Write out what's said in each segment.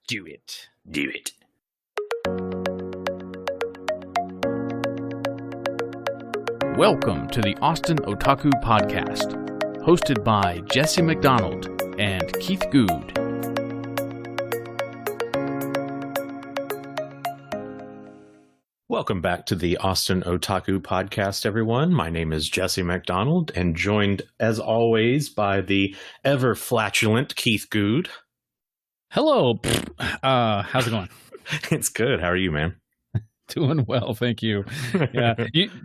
Do it. Do it. Welcome to the Austin Otaku Podcast, hosted by Jesse McDonald and Keith Good. Welcome back to the Austin Otaku Podcast, everyone. My name is Jesse McDonald, and joined, as always, by the ever-flatulent Keith Good. Hello. How's it going? It's good. How are you, man? Doing well, thank you. Yeah,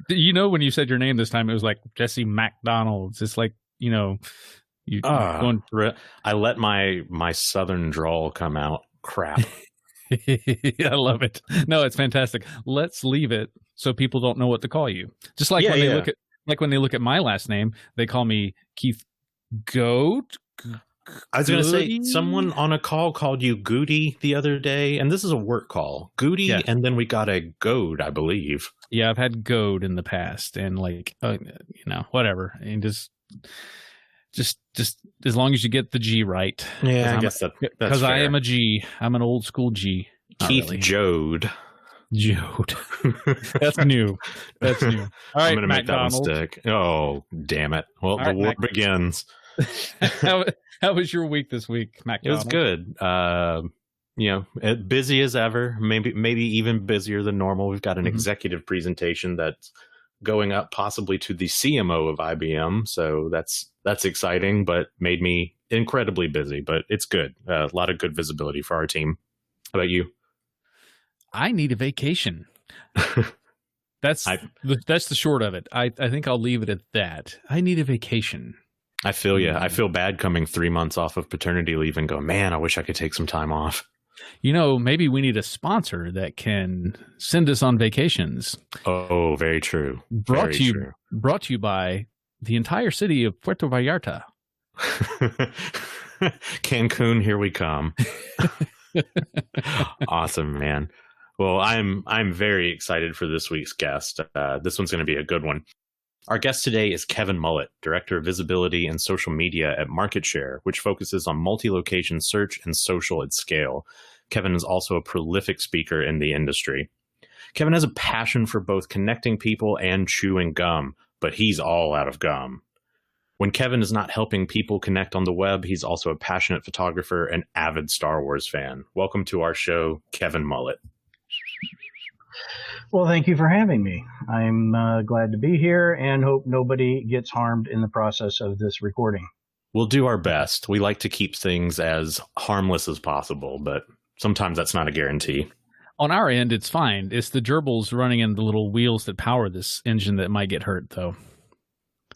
you know when you said your name this time, it was like Jesse McDonald. It's like, you know, you're going through it. I let my southern drawl come out. Crap. I love it. No, it's fantastic. Let's leave it so people don't know what to call you. Just like when they look at my last name, they call me Keith Goat. I was going to say, someone on a call called you Goody the other day, and this is a work call. Goody, yes. And then we got a Goad, I believe. Yeah, I've had Goad in the past, and whatever. And just as long as you get the G right. Yeah, I guess that's because I am a G. I'm an old school G. Keith really. Jode. That's new. That's new. All right, I'm going to make that one stick. Oh, damn it. Well, the war begins. How was your week this week, McDonald? It was good. Busy as ever. Maybe even busier than normal. We've got an executive presentation that's going up possibly to the CMO of IBM. So that's exciting, but made me incredibly busy. But it's good. A lot of good visibility for our team. How about you? I need a vacation. That's the short of it. I think I'll leave it at that. I need a vacation. I feel you. I feel bad coming 3 months off of paternity leave and go, man, I wish I could take some time off. You know, maybe we need a sponsor that can send us on vacations. Oh, very true. Brought to you by the entire city of Puerto Vallarta. Cancun, here we come. Awesome, man. Well, I'm very excited for this week's guest. This one's going to be a good one. Our guest today is Kevin Mullett, Director of Visibility and Social Media at MarketShare, which focuses on multi-location search and social at scale. Kevin is also a prolific speaker in the industry. Kevin has a passion for both connecting people and chewing gum, but he's all out of gum. When Kevin is not helping people connect on the web, he's also a passionate photographer and avid Star Wars fan. Welcome to our show, Kevin Mullett. Well, thank you for having me. I'm glad to be here and hope nobody gets harmed in the process of this recording. We'll do our best. We like to keep things as harmless as possible, but sometimes that's not a guarantee. On our end, it's fine. It's the gerbils running in the little wheels that power this engine that might get hurt, though.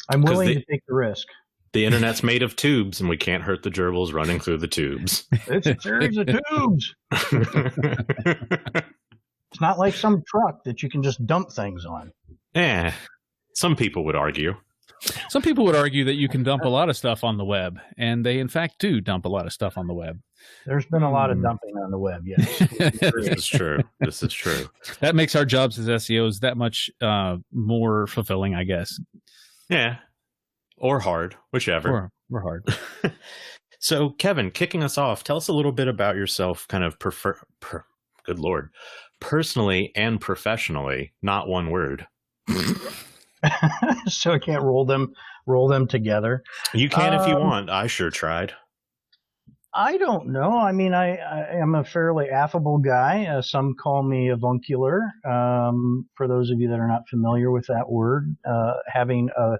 I'm willing to take the risk. The internet's made of tubes, and we can't hurt the gerbils running through the tubes. It's a series of tubes. It's not like some truck that you can just dump things on. Some people would argue. Some people would argue that you can dump a lot of stuff on the web, and they, in fact, do dump a lot of stuff on the web. There's been a lot of dumping on the web, yes. This is true. That makes our jobs as SEOs that much more fulfilling, I guess. Yeah. Or hard, whichever. Or hard. So, Kevin, kicking us off, tell us a little bit about yourself, kind of good Lord, personally and professionally, not one word. So I can't roll them together. You can if you want. I sure tried. I don't know. I mean, I am a fairly affable guy. Some call me avuncular. For those of you that are not familiar with that word, having a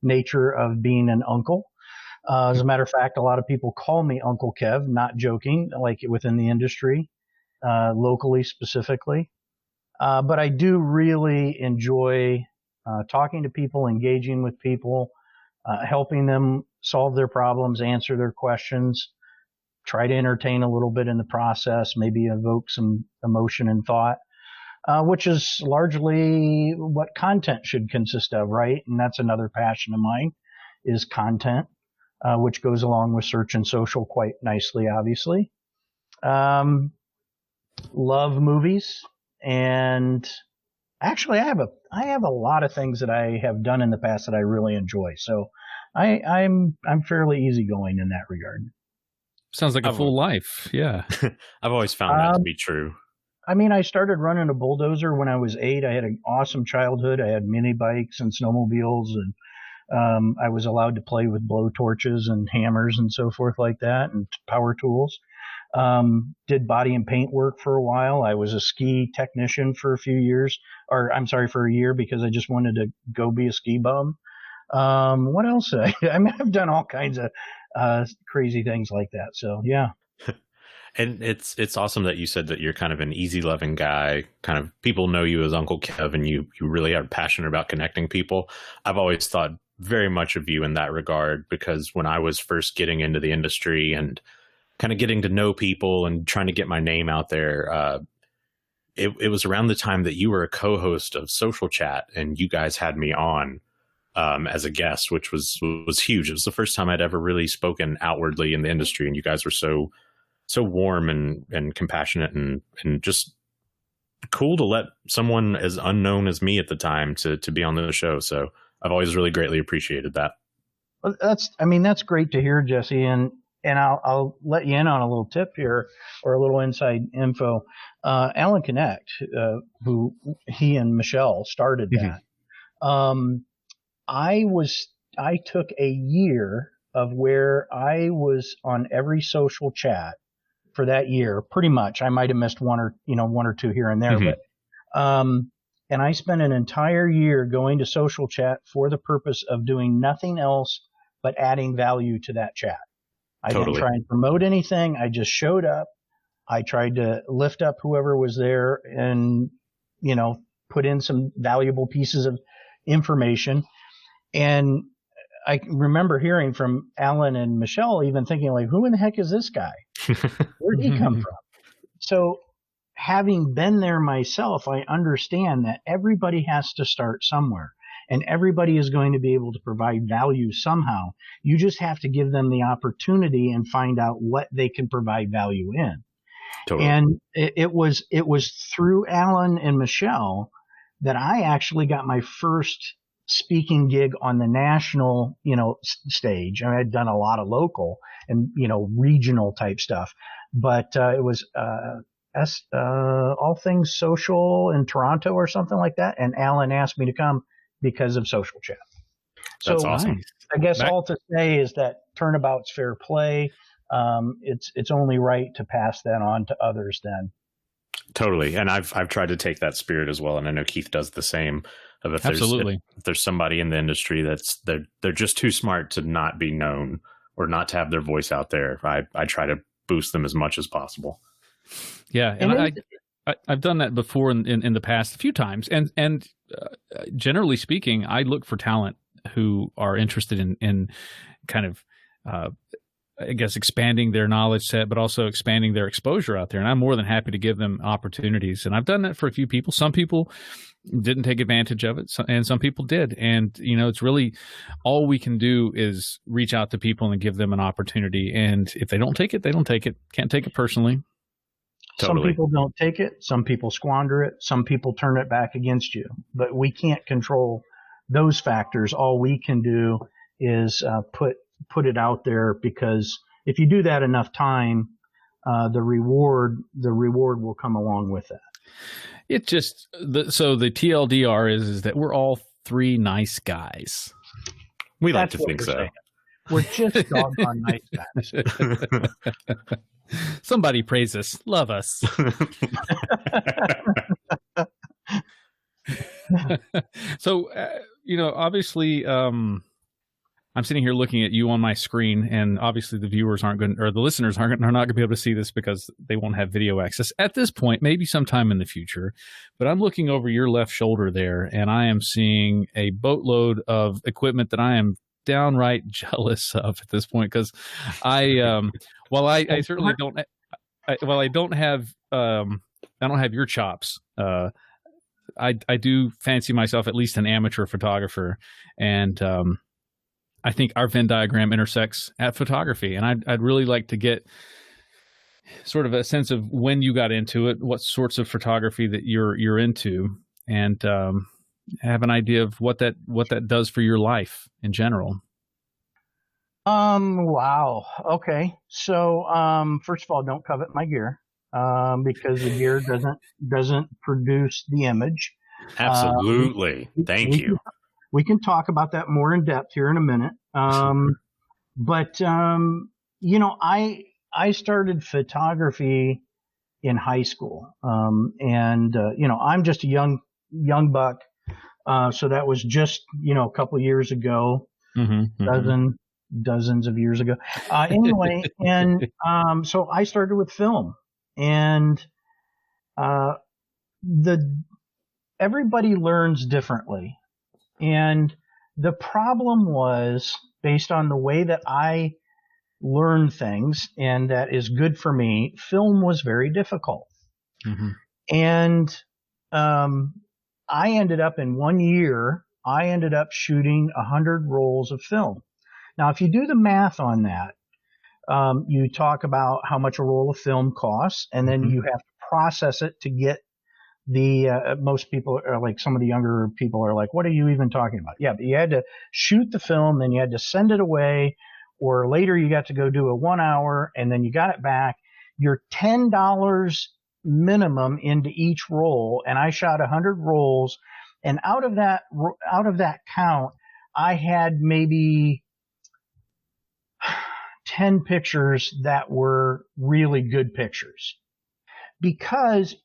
nature of being an uncle. As a matter of fact, a lot of people call me Uncle Kev, not joking, like within the industry. Locally specifically. But I do really enjoy talking to people, engaging with people, helping them solve their problems, answer their questions, try to entertain a little bit in the process, maybe evoke some emotion and thought, which is largely what content should consist of, right? And that's another passion of mine is content, which goes along with search and social quite nicely, obviously. Love movies, and actually I have a lot of things that I have done in the past that I really enjoy. So I'm fairly easygoing in that regard. Sounds like a full life. Yeah. I've always found that to be true. I mean, I started running a bulldozer when I was 8. I had an awesome childhood. I had mini bikes and snowmobiles, and I was allowed to play with blow torches and hammers and so forth like that, and power tools. Did body and paint work for a while. I was a ski technician for a year, because I just wanted to go be a ski bum. What else? I mean, I've done all kinds of crazy things like that. So yeah. And it's awesome that you said that you're kind of an easy loving guy. Kind of people know you as Uncle Kev, and you really are passionate about connecting people. I've always thought very much of you in that regard, because when I was first getting into the industry and kind of getting to know people and trying to get my name out there, it was around the time that you were a co-host of SocialChat, and you guys had me on as a guest, which was huge. It was the first time I'd ever really spoken outwardly in the industry, and you guys were so warm and compassionate and just cool to let someone as unknown as me at the time to be on the show. So I've always really greatly appreciated that. Well, that's great to hear, Jesse. And I'll let you in on a little tip here, or a little inside info. Alan Connect, who he and Michelle started that. I took a year of where I was on every social chat for that year, pretty much. I might have missed one or two here and there, but and I spent an entire year going to SocialChat for the purpose of doing nothing else but adding value to that chat. I didn't try and promote anything. I just showed up. I tried to lift up whoever was there and, put in some valuable pieces of information. And I remember hearing from Alan and Michelle, even thinking like, who in the heck is this guy? Where did he come from? So having been there myself, I understand that everybody has to start somewhere, and everybody is going to be able to provide value somehow. You just have to give them the opportunity and find out what they can provide value in. Totally. And it was through Alan and Michelle that I actually got my first speaking gig on the national, stage. I mean, I'd done a lot of local and, regional type stuff, but it was All Things Social in Toronto or something like that. And Alan asked me to come because of SocialChat. That's awesome. I guess all to say is that turnabout's fair play. It's only right to pass that on to others then. Totally. And I've tried to take that spirit as well. And I know Keith does the same. If there's somebody in the industry they're just too smart to not be known or not to have their voice out there, I try to boost them as much as possible. Yeah. And I've done that before in the past a few times. And generally speaking, I look for talent who are interested in kind of, I guess, expanding their knowledge set, but also expanding their exposure out there. And I'm more than happy to give them opportunities. And I've done that for a few people. Some people didn't take advantage of it, and some people did. And, it's really all we can do is reach out to people and give them an opportunity. And if they don't take it, they don't take it. Can't take it personally. Totally. Some people don't take it. Some people squander it. Some people turn it back against you. But we can't control those factors. All we can do is put it out there, because if you do that enough time, the reward will come along with that. It just so the TLDR is that we're all three nice guys. We like to think so. Saying. We're just doggone nice guys. Somebody praise us, love us. So, obviously, I'm sitting here looking at you on my screen, and obviously the viewers aren't going, or the listeners are not going to be able to see this because they won't have video access at this point, maybe sometime in the future. But I'm looking over your left shoulder there, and I am seeing a boatload of equipment that I am downright jealous of at this point, because I certainly don't, I don't have your chops. I do fancy myself at least an amateur photographer, and I think our Venn diagram intersects at photography, and I'd really like to get sort of a sense of when you got into it, what sorts of photography that you're into, and have an idea of what that does for your life in general. Wow. Okay. So, first of all, don't covet my gear, because the gear doesn't produce the image. Absolutely. Thank We you. we can talk about that more in depth here in a minute. But I started photography in high school, and I'm just a young buck, so that was just a couple years ago, dozens of years ago. Anyway, and so I started with film, and uh, the everybody learns differently, and the problem was based on the way that I learn things, and that is good for me. Film was very difficult. And I ended up in 1 year, I ended up shooting 100 rolls of film. Now, if you do the math on that, you talk about how much a roll of film costs, and then you have to process it to get most people are like, some of the younger people are like, what are you even talking about? Yeah, but you had to shoot the film, then you had to send it away, or later you got to go do a 1 hour, and then you got it back. You're $10 minimum into each roll, and I shot 100 rolls, and out of that count, I had maybe 10 pictures that were really good pictures, because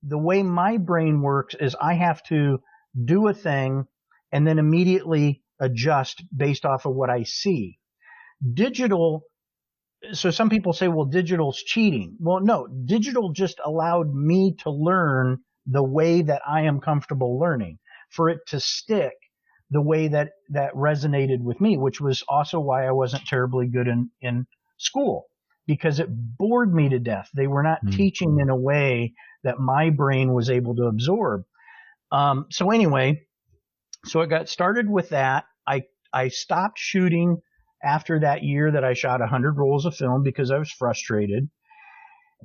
the way my brain works is I have to do a thing and then immediately adjust based off of what I see. Digital, so some people say, well, digital's cheating. Well, no, digital just allowed me to learn the way that I am comfortable learning, for it to stick the way that resonated with me, which was also why I wasn't terribly good in school, because it bored me to death. They were not teaching in a way that my brain was able to absorb. So anyway, so it got started with that. I stopped shooting after that year that I shot 100 rolls of film because I was frustrated.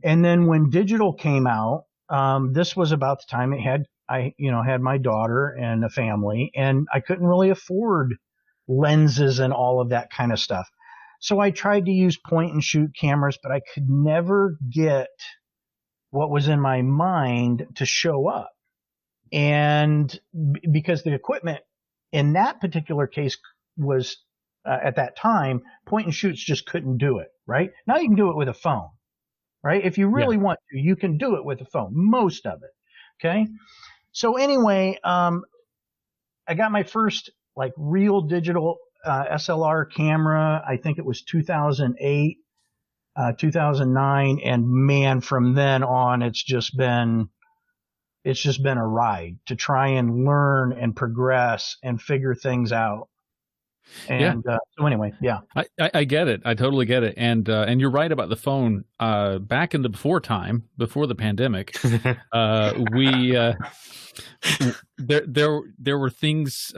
And then when digital came out, this was about the time I had my daughter and a family, and I couldn't really afford lenses and all of that kind of stuff. So I tried to use point and shoot cameras, but I could never get what was in my mind to show up. And because the equipment in that particular case was, at that time, point and shoots just couldn't do it, right? Now you can do it with a phone, right? If you really want to, you can do it with a phone, most of it. Okay. So anyway, I got my first like real digital SLR camera. I think it was 2008, 2009. And man, from then on, it's just been a ride to try and learn and progress and figure things out. And so anyway, yeah, I get it. I totally get it. And you're right about the phone. Back in the before the pandemic, there were things,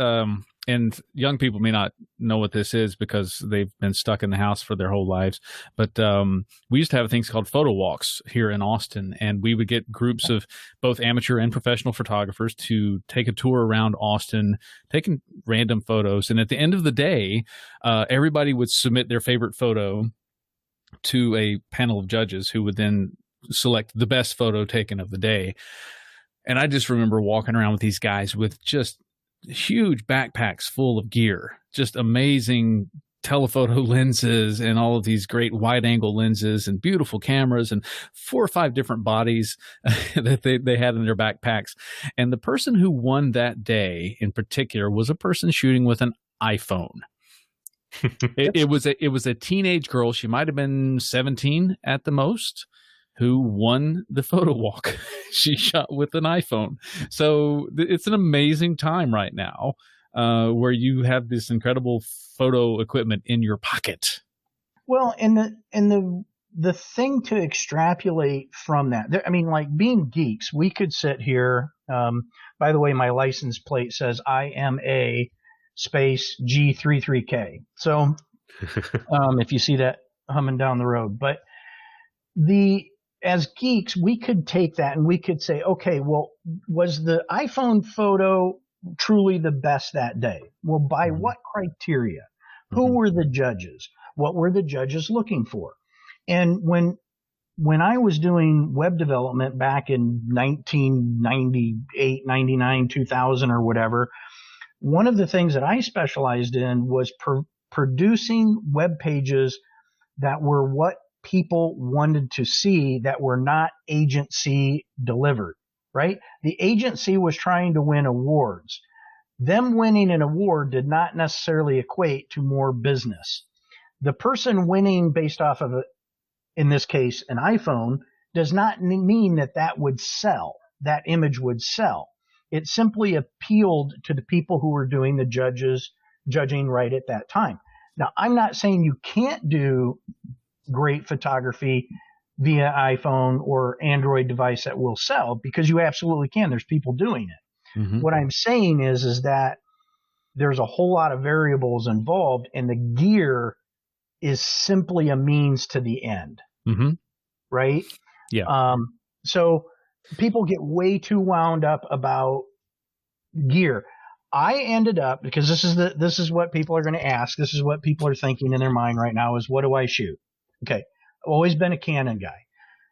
and young people may not know what this is because they've been stuck in the house for their whole lives. But we used to have things called photo walks here in Austin, and we would get groups of both amateur and professional photographers to take a tour around Austin, taking random photos. And at the end of the day, everybody would submit their favorite photo to a panel of judges who would then select the best photo taken of the day. And I just remember walking around with these guys with just huge backpacks full of gear, just amazing telephoto lenses and all of these great wide angle lenses and beautiful cameras and 4 or 5 different bodies that they had in their backpacks. And the person who won that day in particular was a person shooting with an iPhone. It was a teenage girl. She might have been 17 at the most, who won the photo walk. She shot with an iPhone. So it's an amazing time right now, where you have this incredible photo equipment in your pocket. Well, and the thing to extrapolate from that, I mean, like being geeks, we could sit here. By the way, my license plate says IMA space G33K. So if you see that humming down the road, but as geeks, we could take that and we could say, okay, well, was the iPhone photo truly the best that day? Well, by what criteria? Who were the judges? What were the judges looking for? And when I was doing web development back in 1998, 99, 2000 or whatever, one of the things that I specialized in was producing web pages that were what people wanted to see, that were not agency delivered, right? The agency was trying to win awards. Them winning an award did not necessarily equate to more business. The person winning based off of, in this case, an iPhone, does not mean that would sell, that image would sell. It simply appealed to the people who were doing the judging right at that time. Now, I'm not saying you can't do great photography via iPhone or Android device that will sell, because you absolutely can. There's people doing it. Mm-hmm. What I'm saying is that there's a whole lot of variables involved, and the gear is simply a means to the end. Mm-hmm. Right? Yeah. So people get way too wound up about gear. I ended up, because this is what people are going to ask. This is what people are thinking in their mind right now is, what do I shoot? Okay. I've always been a Canon guy.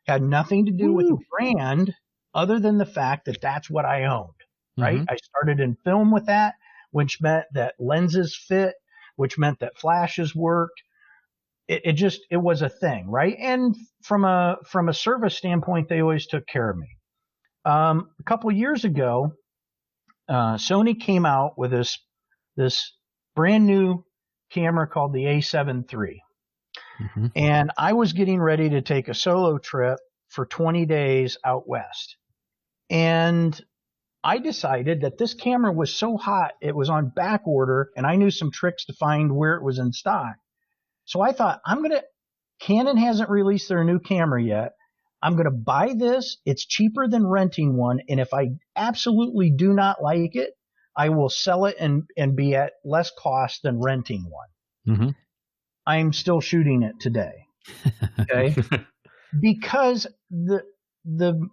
Had nothing to do with the brand other than the fact that that's what I owned, right? Mm-hmm. I started in film with that, which meant that lenses fit, which meant that flashes worked. It was a thing, right? And from a service standpoint, they always took care of me. A couple of years ago, Sony came out with this brand new camera called the A7 III. Mm-hmm. And I was getting ready to take a solo trip for 20 days out west. And I decided that this camera was so hot, it was on back order, and I knew some tricks to find where it was in stock. So I thought, Canon hasn't released their new camera yet. I'm going to buy this. It's cheaper than renting one. And if I absolutely do not like it, I will sell it and be at less cost than renting one. Mm-hmm. I'm still shooting it today. Okay. Because the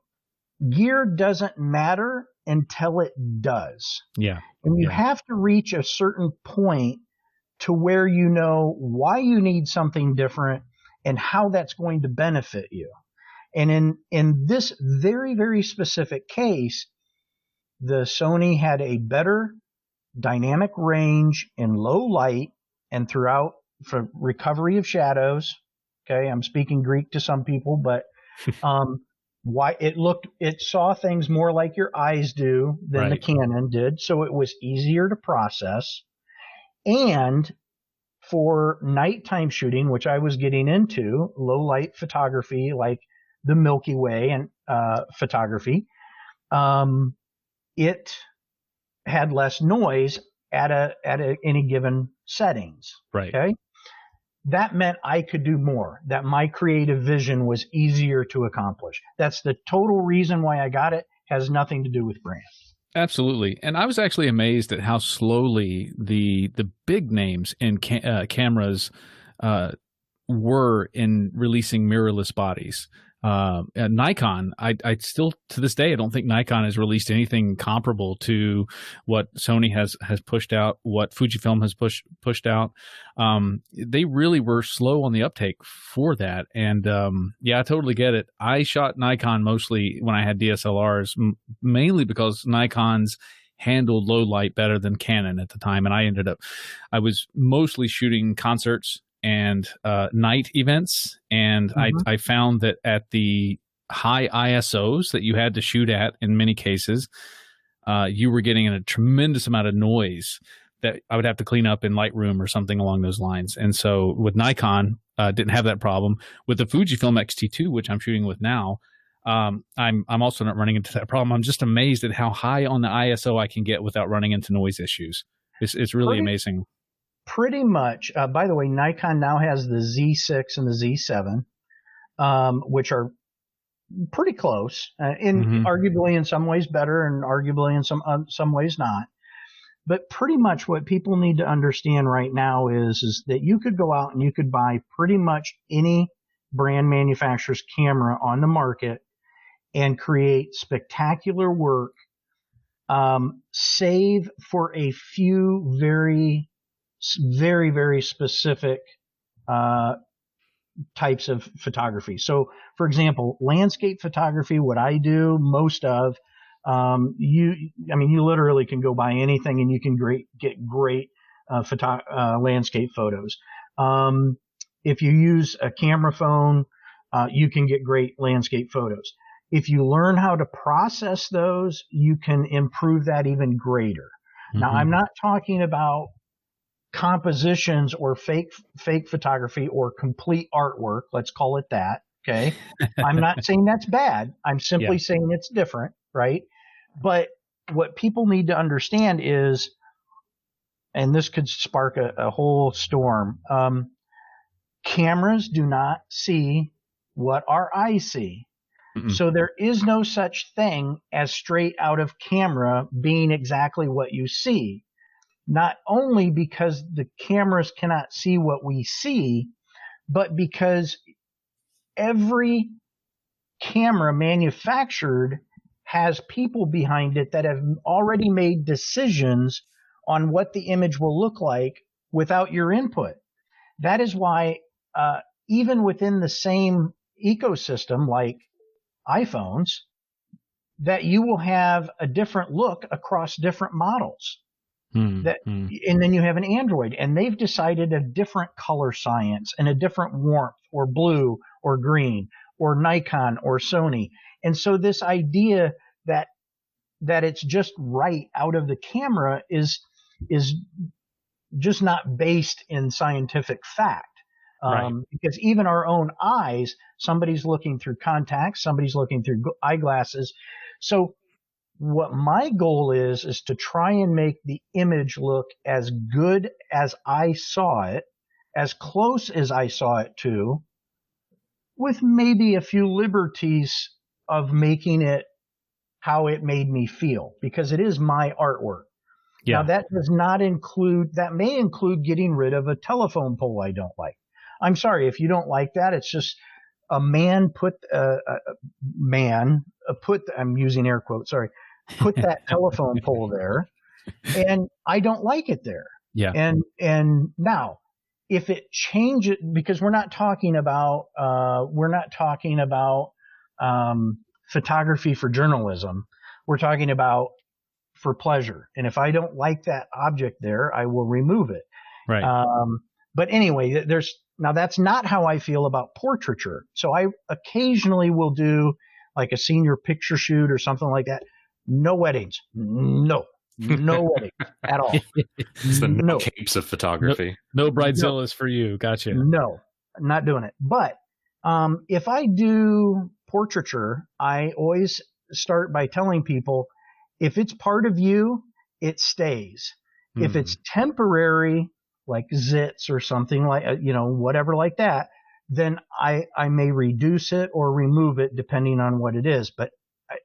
gear doesn't matter until it does. Yeah. And you have to reach a certain point to where you know why you need something different and how that's going to benefit you. And in this very, very specific case, the Sony had a better dynamic range in low light and throughout for recovery of shadows. Okay. I'm speaking Greek to some people, but, why it saw things more like your eyes do than the Canon did. So it was easier to process. And for nighttime shooting, which I was getting into, low light photography, like the Milky Way and photography, it had less noise at any given settings. Right. Okay. That meant I could do more, that my creative vision was easier to accomplish. That's the total reason why I got it. Has nothing to do with brand. Absolutely. And I was actually amazed at how slowly the big names in cameras were in releasing mirrorless bodies. Nikon, I still, to this day, I don't think Nikon has released anything comparable to what Sony has pushed out, what Fujifilm has pushed out. They really were slow on the uptake for that. And yeah, I totally get it. I shot Nikon mostly when I had DSLRs, mainly because Nikon's handled low light better than Canon at the time. And I was mostly shooting concerts and night events, and I found that at the high ISOs that you had to shoot at in many cases, you were getting a tremendous amount of noise that I would have to clean up in Lightroom or something along those lines. And so with Nikon, didn't have that problem. With the Fujifilm X-T2, which I'm shooting with now, I'm also not running into that problem. I'm just amazed at how high on the ISO I can get without running into noise issues. It's really amazing. Pretty much. By the way, Nikon now has the Z6 and the Z7, which are pretty close, arguably in some ways better and arguably in some ways not. But pretty much what people need to understand right now is that you could go out and you could buy pretty much any brand manufacturer's camera on the market and create spectacular work, save for a few very, very specific types of photography. So, for example, landscape photography, what I do most of, you literally can go buy anything and you can get great landscape photos. If you use a camera phone, you can get great landscape photos. If you learn how to process those, you can improve that even greater. Mm-hmm. Now, I'm not talking about compositions or fake photography or complete artwork. Let's call it that. Okay. I'm not saying that's bad. I'm simply saying it's different, right? But what people need to understand is, and this could spark a whole storm, cameras do not see what our eyes see. Mm-mm. So there is no such thing as straight out of camera being exactly what you see. Not only because the cameras cannot see what we see, but because every camera manufactured has people behind it that have already made decisions on what the image will look like without your input. That is why even within the same ecosystem like iPhones, that you will have a different look across different models. And then you have an Android, and they've decided a different color science and a different warmth, or blue or green, or Nikon or Sony. And so this idea that it's just right out of the camera is just not based in scientific fact. Right. Because even our own eyes, somebody's looking through contacts, somebody's looking through eyeglasses. So what my goal is to try and make the image look as good as I saw it, as close as I saw it to, with maybe a few liberties of making it how it made me feel, because it is my artwork. Yeah. Now that does not include, that may include getting rid of a telephone pole I don't like. I'm sorry if you don't like that. It's just a man I'm using air quotes, sorry, put that telephone pole there, and I don't like it there. Yeah. And now, if it changes, because we're not talking about photography for journalism. We're talking about for pleasure. And if I don't like that object there, I will remove it. Right. But anyway, now that's not how I feel about portraiture. So I occasionally will do like a senior picture shoot or something like that. No weddings. No weddings at all. It's the no capes of photography. No bridezillas for you. Gotcha. No, I'm not doing it. But if I do portraiture, I always start by telling people, if it's part of you, it stays. If it's temporary, like zits or something like, whatever like that, then I may reduce it or remove it depending on what it is. But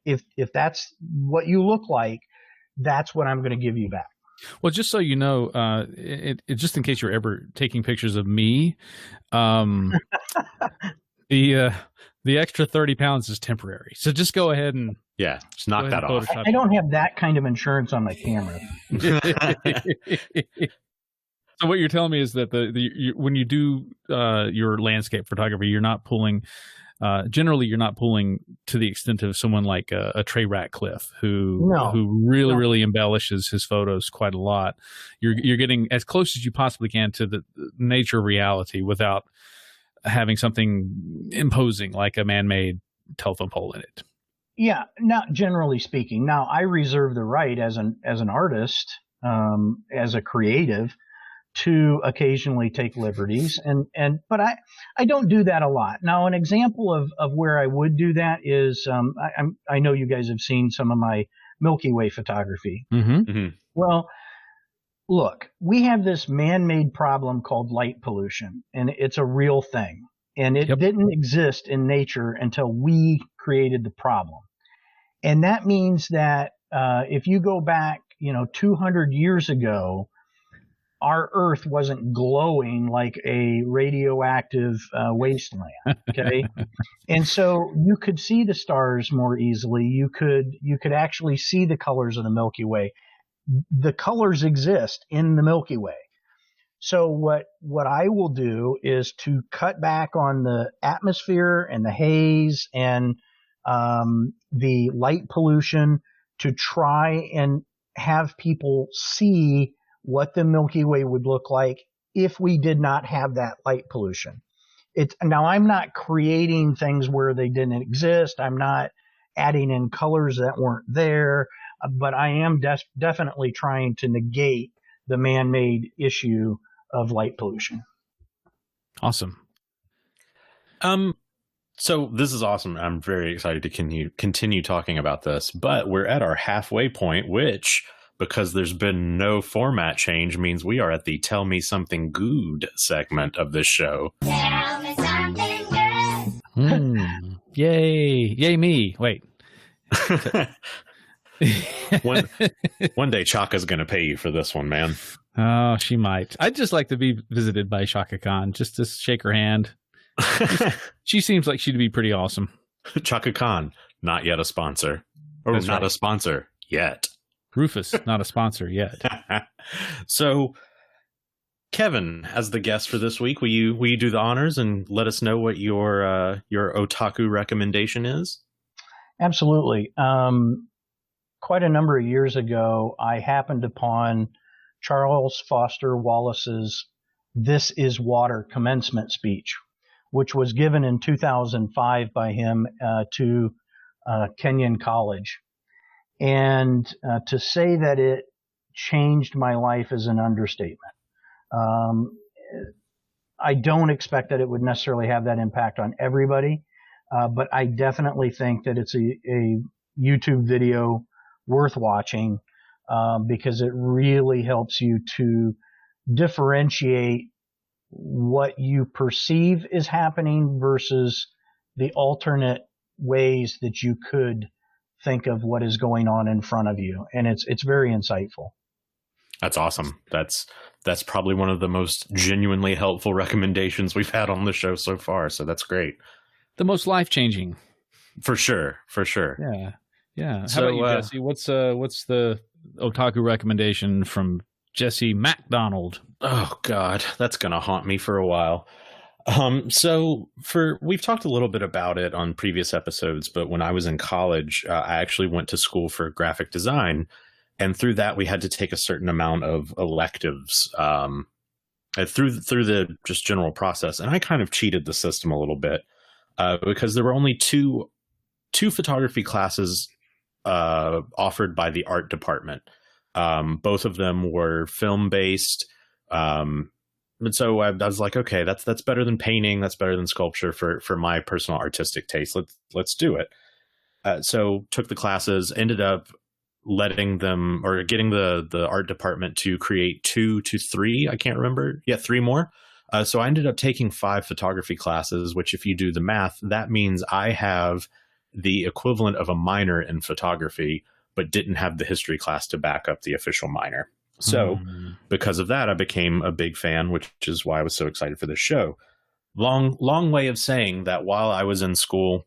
if that's what you look like, that's what I'm going to give you back. Well, just so you know, just in case you're ever taking pictures of me, the extra 30 pounds is temporary. So just go ahead and just knock that off. I don't have that kind of insurance on my camera. So what you're telling me is that when you do your landscape photography, you're not pulling. Generally, you're not pulling to the extent of someone like a Trey Ratcliffe, who really embellishes his photos quite a lot. You're getting as close as you possibly can to the nature of reality without having something imposing like a man-made telephone pole in it. Yeah, not generally speaking. Now, I reserve the right as an artist, as a creative, to occasionally take liberties, but I don't do that a lot. Now, an example of where I would do that is I know you guys have seen some of my Milky Way photography. Mm-hmm. Mm-hmm. Well, look, we have this man-made problem called light pollution, and it's a real thing, and it didn't exist in nature until we created the problem. And that means that if you go back, 200 years ago, our Earth wasn't glowing like a radioactive wasteland. Okay, and so you could see the stars more easily. You could actually see the colors of the Milky Way. The colors exist in the Milky Way. So what I will do is to cut back on the atmosphere and the haze and the light pollution to try and have people see what the Milky Way would look like if we did not have that light pollution. Now, I'm not creating things where they didn't exist. I'm not adding in colors that weren't there, but I am definitely trying to negate the man-made issue of light pollution. Awesome. So this is awesome. I'm very excited to continue talking about this, but we're at our halfway point, which, because there's been no format change, means we are at the Tell Me Something Good segment of this show. Tell me something good. Yay. Yay me. Wait. One day Chaka's going to pay you for this one, man. Oh, she might. I'd just like to be visited by Chaka Khan, just to shake her hand. She seems like she'd be pretty awesome. Chaka Khan, not yet a sponsor. Or That's not right. a sponsor yet. Rufus, not a sponsor yet. So, Kevin, as the guest for this week, will you do the honors and let us know what your otaku recommendation is? Absolutely. Quite a number of years ago, I happened upon Charles Foster Wallace's "This Is Water" commencement speech, which was given in 2005 by him to Kenyon College. And to say that it changed my life is an understatement. I don't expect that it would necessarily have that impact on everybody, but I definitely think that it's a YouTube video worth watching because it really helps you to differentiate what you perceive is happening versus the alternate ways that you could think of what is going on in front of you. And it's very insightful. That's awesome. That's probably one of the most genuinely helpful recommendations we've had on the show so far. So that's great. The most life-changing. For sure. Yeah. Yeah. How So, about you, Jesse? What's the otaku recommendation from Jesse MacDonald? Oh God, that's going to haunt me for a while. We've talked a little bit about it on previous episodes, but when I was in college, I actually went to school for graphic design. And through that, we had to take a certain amount of electives through the just general process. And I kind of cheated the system a little bit because there were only two photography classes offered by the art department. Both of them were film-based. And so I was like, okay, that's better than painting. That's better than sculpture for my personal artistic taste. Let's do it. So took the classes, ended up letting them or getting the art department to create 2 to 3. I can't remember. Yeah, 3 more. So I ended up taking 5 photography classes, which if you do the math, that means I have the equivalent of a minor in photography, but didn't have the history class to back up the official minor. So because of that, I became a big fan, which is why I was so excited for this show. Long way of saying that while I was in school,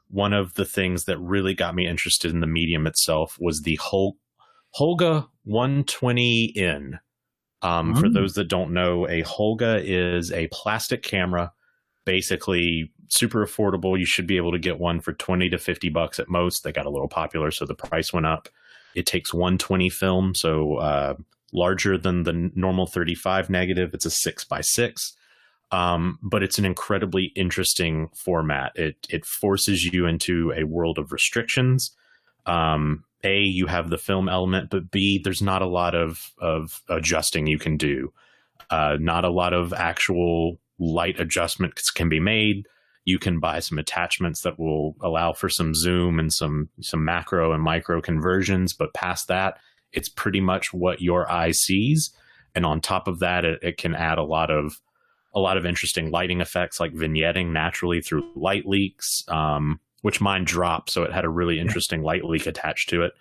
one of the things that really got me interested in the medium itself was the Holga 120N. For those that don't know, a Holga is a plastic camera, basically super affordable. You should be able to get one for $20 to $50 at most. They got a little popular, so the price went up. It takes 120 film, so larger than the normal 35 negative. It's a 6x6, but it's an incredibly interesting format. It forces you into a world of restrictions. A, you have the film element, but B, there's not a lot of adjusting you can do. Not a lot of actual light adjustments can be made. You can buy some attachments that will allow for some zoom and some macro and micro conversions, but past that, it's pretty much what your eye sees. And on top of that, it can add a lot of interesting lighting effects, like vignetting naturally through light leaks, which mine dropped, so it had a really interesting light leak attached to it.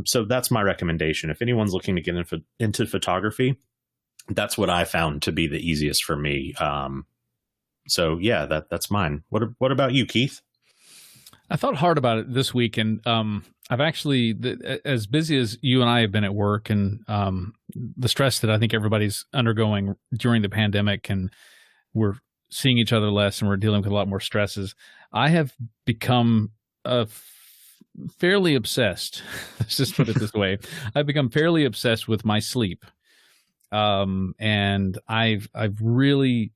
So that's my recommendation. If anyone's looking to get into photography, that's what I found to be the easiest for me. So yeah, that's mine. What about you, Keith? I thought hard about it this week, and I've actually, as busy as you and I have been at work, and the stress that I think everybody's undergoing during the pandemic, and we're seeing each other less, and we're dealing with a lot more stresses. I have become fairly obsessed. Let's just put it this way: I've become fairly obsessed with my sleep, and I've really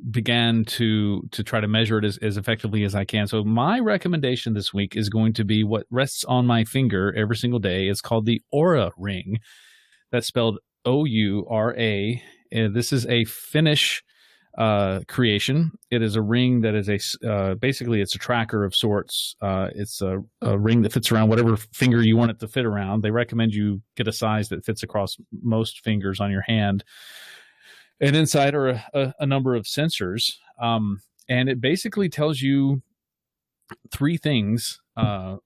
began to try to measure it as effectively as I can. So my recommendation this week is going to be what rests on my finger every single day. It's called the Oura Ring. That's spelled O-U-R-A. This is a Finnish creation. It is a ring that is basically it's a tracker of sorts. It's a ring that fits around whatever finger you want it to fit around. They recommend you get a size that fits across most fingers on your hand. And inside are a number of sensors, and it basically tells you three things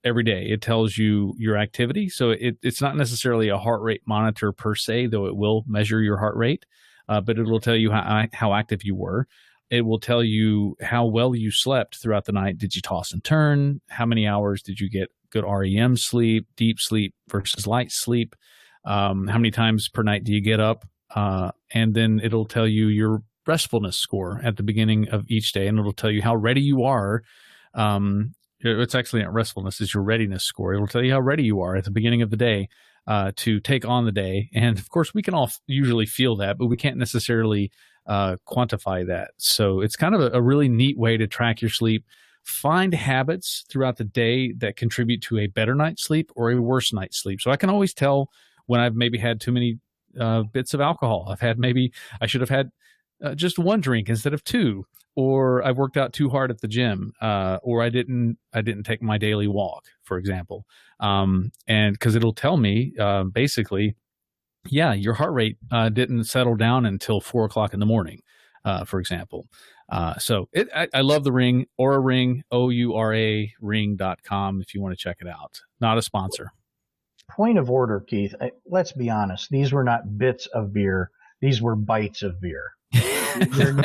every day. It tells you your activity, so it's not necessarily a heart rate monitor per se, though it will measure your heart rate, but it will tell you how active you were. It will tell you how well you slept throughout the night. Did you toss and turn? How many hours did you get good REM sleep, deep sleep versus light sleep? How many times per night do you get up? And then it'll tell you your restfulness score at the beginning of each day, and it'll tell you how ready you are. It's actually not restfulness, is your readiness score. It'll tell you how ready you are at the beginning of the day to take on the day. And of course, we can all usually feel that, but we can't necessarily quantify that. So it's kind of a really neat way to track your sleep. Find habits throughout the day that contribute to a better night's sleep or a worse night's sleep. So I can always tell when I've maybe had too many bits of alcohol. I should have had just one drink instead of two, or I've worked out too hard at the gym, or I didn't take my daily walk, for example. And because it'll tell me basically, yeah, your heart rate didn't settle down until 4 o'clock in the morning, for example. So I love the ring, Oura Ring, O-U-R-A ring.com if you want to check it out. Not a sponsor. Point of order, Keith. Let's be honest. These were not bits of beer. These were bites of beer. You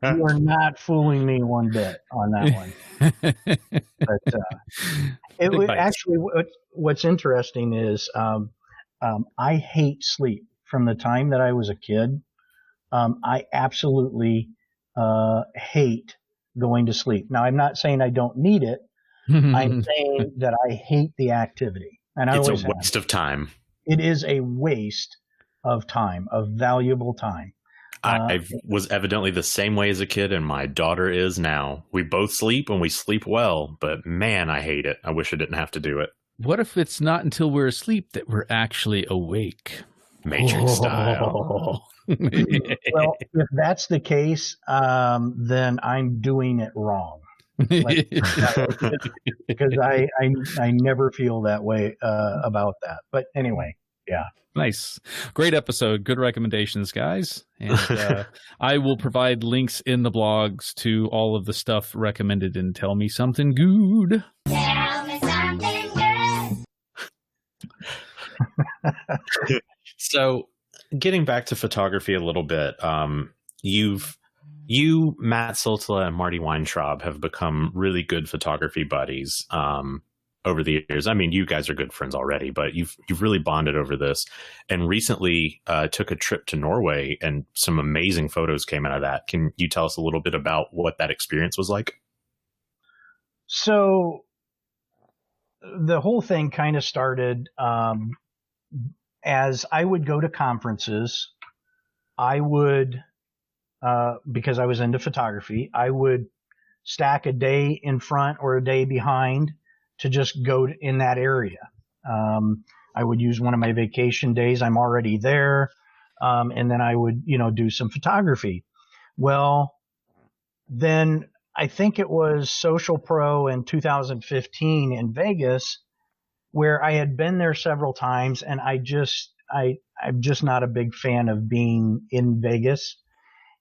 are not fooling me one bit on that one. But actually, what's interesting is I hate sleep. From the time that I was a kid, I absolutely hate going to sleep. Now, I'm not saying I don't need it. I'm saying that I hate the activity. And it's a waste of time. It is a waste of time, of valuable time. I was evidently the same way as a kid, and my daughter is now. We both sleep, and we sleep well, but man, I hate it. I wish I didn't have to do it. What if it's not until we're asleep that we're actually awake? Matrix style. Well, if that's the case, then I'm doing it wrong. Because I never feel that way about that. But anyway, yeah. Nice. Great episode. Good recommendations, guys. And I will provide links in the blogs to all of the stuff recommended in Tell Me Something Good. Tell me something good. So getting back to photography a little bit, you, Matt Siltala, and Marty Weintraub have become really good photography buddies over the years. I mean, you guys are good friends already, but you've really bonded over this. And recently took a trip to Norway, and some amazing photos came out of that. Can you tell us a little bit about what that experience was like? So the whole thing kind of started as I would go to conferences. I would because I was into photography, I would stack a day in front or a day behind to just go in that area. I would use one of my vacation days. I'm already there. And then I would, do some photography. Well, then I think it was Social Pro in 2015 in Vegas, where I had been there several times, and I'm just not a big fan of being in Vegas.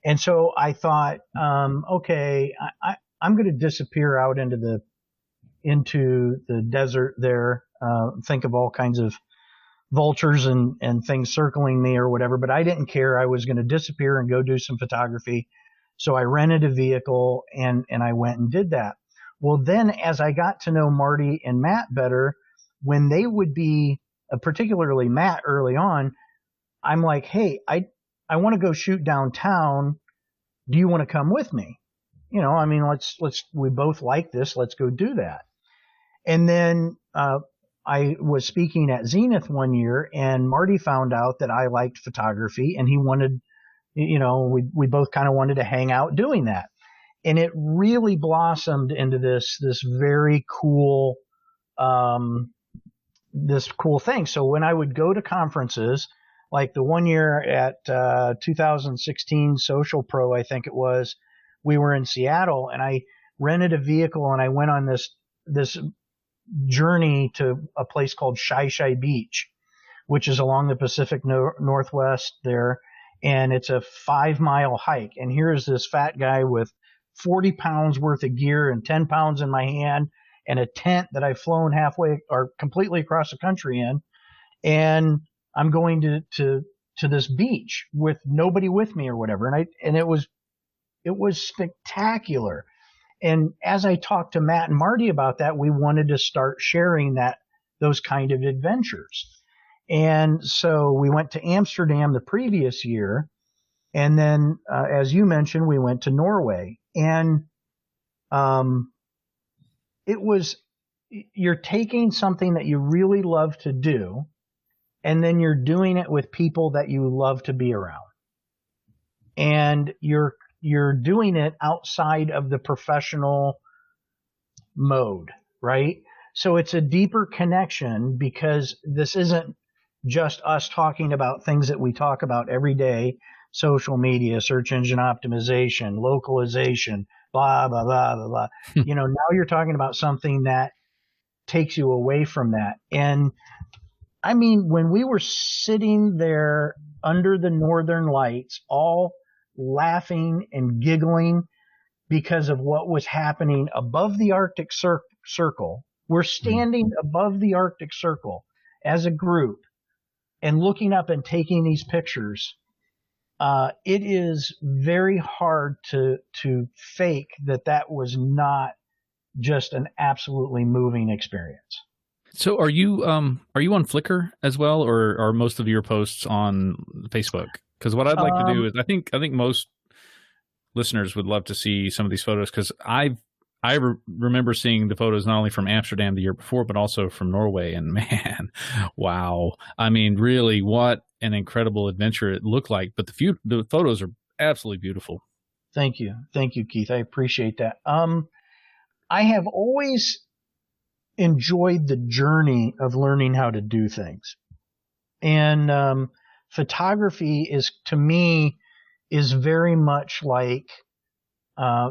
And so I thought, okay, I'm going to disappear out into the desert there, think of all kinds of vultures and things circling me or whatever, but I didn't care. I was going to disappear and go do some photography. So I rented a vehicle and I went and did that. Well, then as I got to know Marty and Matt better, when they would be, particularly Matt early on, I'm like, hey, I want to go shoot downtown. Do you want to come with me? You know, I mean, we both like this. Let's go do that. And then, I was speaking at Zenith one year, and Marty found out that I liked photography, and he wanted, you know, we both kind of wanted to hang out doing that. And it really blossomed into this very cool, this cool thing. So when I would go to conferences, like the one year at 2016 Social Pro, I think it was, we were in Seattle, and I rented a vehicle, and I went on this journey to a place called Shai Beach, which is along the Pacific Northwest there. And it's a 5-mile hike. And here is this fat guy with 40 pounds worth of gear and 10 pounds in my hand and a tent that I've flown halfway or completely across the country in. And I'm going to this beach with nobody with me or whatever. And it was spectacular. And as I talked to Matt and Marty about that, we wanted to start sharing those kind of adventures. And so we went to Amsterdam the previous year. And then, as you mentioned, we went to Norway. And you're taking something that you really love to do, and then you're doing it with people that you love to be around. And you're doing it outside of the professional mode, right? So it's a deeper connection, because this isn't just us talking about things that we talk about every day: social media, search engine optimization, localization, blah, blah, blah, blah, blah. You know, now you're talking about something that takes you away from that. And I mean, when we were sitting there under the northern lights, all laughing and giggling because of what was happening above the Arctic Circle. We're standing above the Arctic Circle as a group and looking up and taking these pictures. It is very hard to fake that was not just an absolutely moving experience. So are you on Flickr as well, or are most of your posts on Facebook? Because what I'd like to do is, I think most listeners would love to see some of these photos, because I remember seeing the photos not only from Amsterdam the year before, but also from Norway. And man, wow. I mean, really, what an incredible adventure it looked like. But the photos are absolutely beautiful. Thank you. Thank you, Keith. I appreciate that. I have always enjoyed the journey of learning how to do things. And photography to me is very much like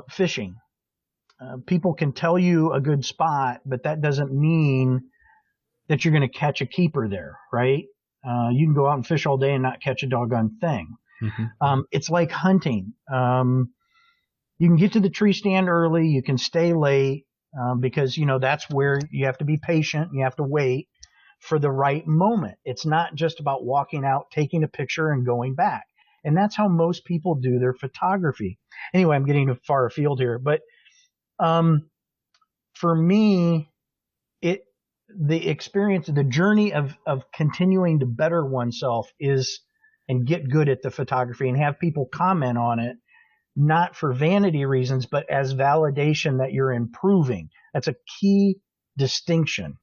fishing. People can tell you a good spot, but that doesn't mean that you're going to catch a keeper there, right? You can go out and fish all day and not catch a doggone thing. Mm-hmm. It's like hunting. You can get to the tree stand early. You can stay late because, you know, that's where you have to be patient. You have to wait for the right moment. It's not just about walking out, taking a picture, and going back. And that's how most people do their photography. Anyway, I'm getting far afield here, but for me, the experience, the journey of continuing to better oneself and get good at the photography and have people comment on it, not for vanity reasons, but as validation that you're improving. That's a key distinction.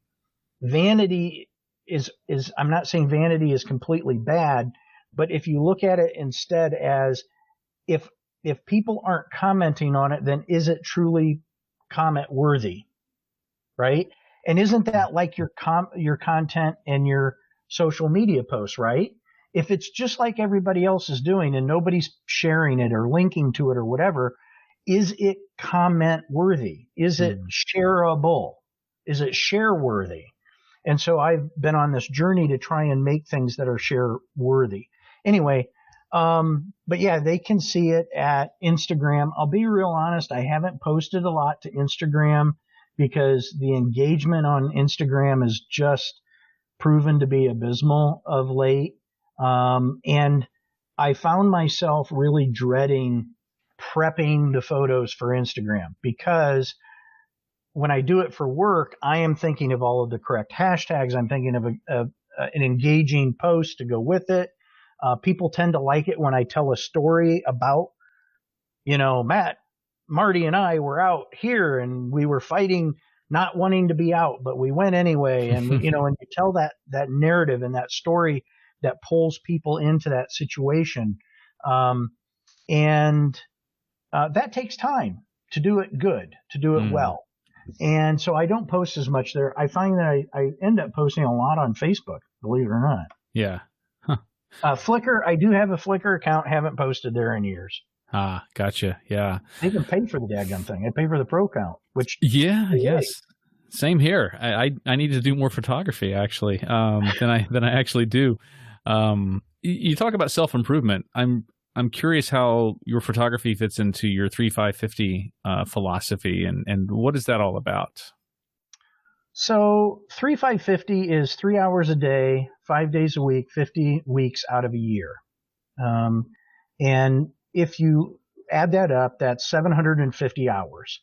Vanity is I'm not saying vanity is completely bad, but if you look at it instead as if people aren't commenting on it, then is it truly comment worthy, right? And isn't that like your content and your social media posts, right? If it's just like everybody else is doing and nobody's sharing it or linking to it or whatever, is it comment worthy? Is it shareable? Is it share worthy? And so I've been on this journey to try and make things that are share worthy. Anyway, but yeah, they can see it at Instagram. I'll be real honest. I haven't posted a lot to Instagram because the engagement on Instagram is just proven to be abysmal of late. And I found myself really dreading prepping the photos for Instagram because when I do it for work, I am thinking of all of the correct hashtags. I'm thinking of an engaging post to go with it. People tend to like it when I tell a story about, Matt, Marty and I were out here and we were fighting, not wanting to be out, but we went anyway. And, and you tell that narrative and that story that pulls people into that situation. And that takes time to do it good, to do it well. And so I don't post as much there. I find that I end up posting a lot on Facebook, believe it or not. Yeah. Huh. Flickr, I do have a Flickr account, haven't posted there in years. Ah, gotcha. Yeah. I even pay for the daggum thing. I pay for the pro count, which yes. Same here. I need to do more photography actually, than I actually do. You talk about self-improvement. I'm curious how your photography fits into your 3-5-50 philosophy, and what is that all about? So 3-5-50 is 3 hours a day, 5 days a week, 50 weeks out of a year. And if you add that up, that's 750 hours.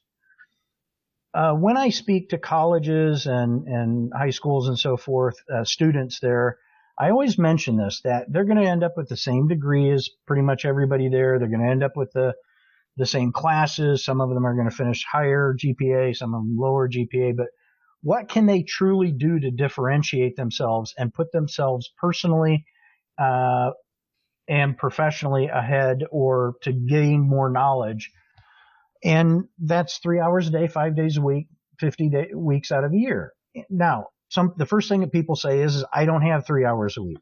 When I speak to colleges and high schools and so forth, students there, I always mention this, that they're going to end up with the same degree as pretty much everybody there. They're going to end up with the same classes. Some of them are going to finish higher GPA, some of them lower GPA. But what can they truly do to differentiate themselves and put themselves personally and professionally ahead, or to gain more knowledge? And that's 3 hours a day, 5 days a week, 50 weeks out of a year. Now, the first thing that people say is I don't have 3 hours a week.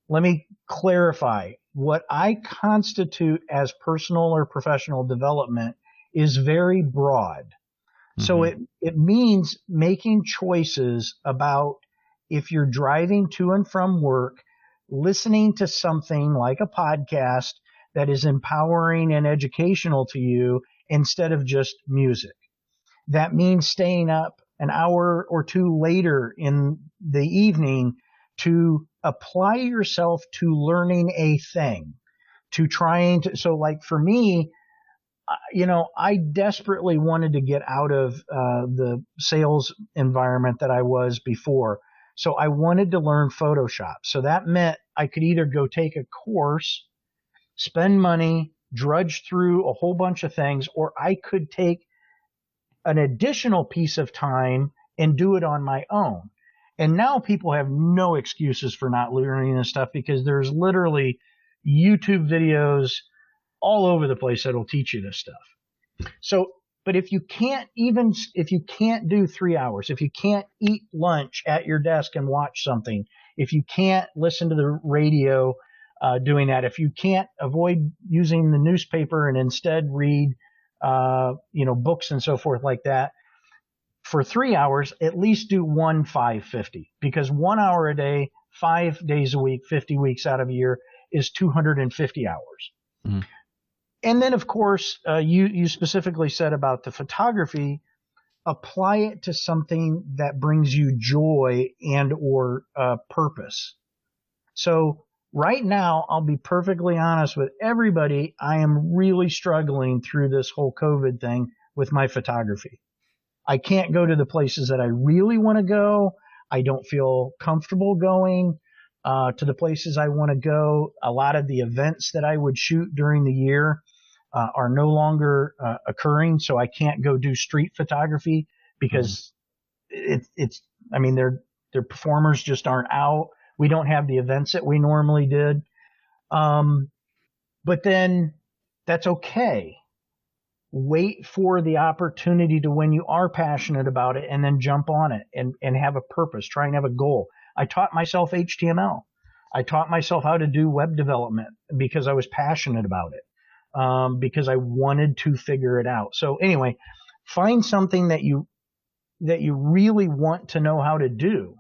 Let me clarify. What I constitute as personal or professional development is very broad. So it means making choices about, if you're driving to and from work, listening to something like a podcast that is empowering and educational to you instead of just music. That means staying up an hour or two later in the evening to apply yourself to learning a thing, to trying to, so like for me, I desperately wanted to get out of the sales environment that I was before. So I wanted to learn Photoshop. So that meant I could either go take a course, spend money, drudge through a whole bunch of things, or I could take an additional piece of time and do it on my own. And now people have no excuses for not learning this stuff, because there's literally YouTube videos all over the place that'll teach you this stuff. So, but if you can't do 3 hours, if you can't eat lunch at your desk and watch something, if you can't listen to the radio doing that, if you can't avoid using the newspaper and instead read books and so forth like that, for 3 hours, at least do 5-50, because 1 hour a day, 5 days a week, 50 weeks out of a year is 250 hours. Mm-hmm. And then, of course, you specifically said about the photography, apply it to something that brings you joy and or purpose. So right now, I'll be perfectly honest with everybody, I am really struggling through this whole COVID thing with my photography. I can't go to the places that I really want to go. I don't feel comfortable going to the places I want to go. A lot of the events that I would shoot during the year are no longer occurring, so I can't go do street photography because their performers just aren't out. We don't have the events that we normally did. But then that's okay. Wait for the opportunity to, when you are passionate about it, and then jump on it and have a purpose, try and have a goal. I taught myself HTML. I taught myself how to do web development because I was passionate about it, because I wanted to figure it out. So anyway, find something that you really want to know how to do,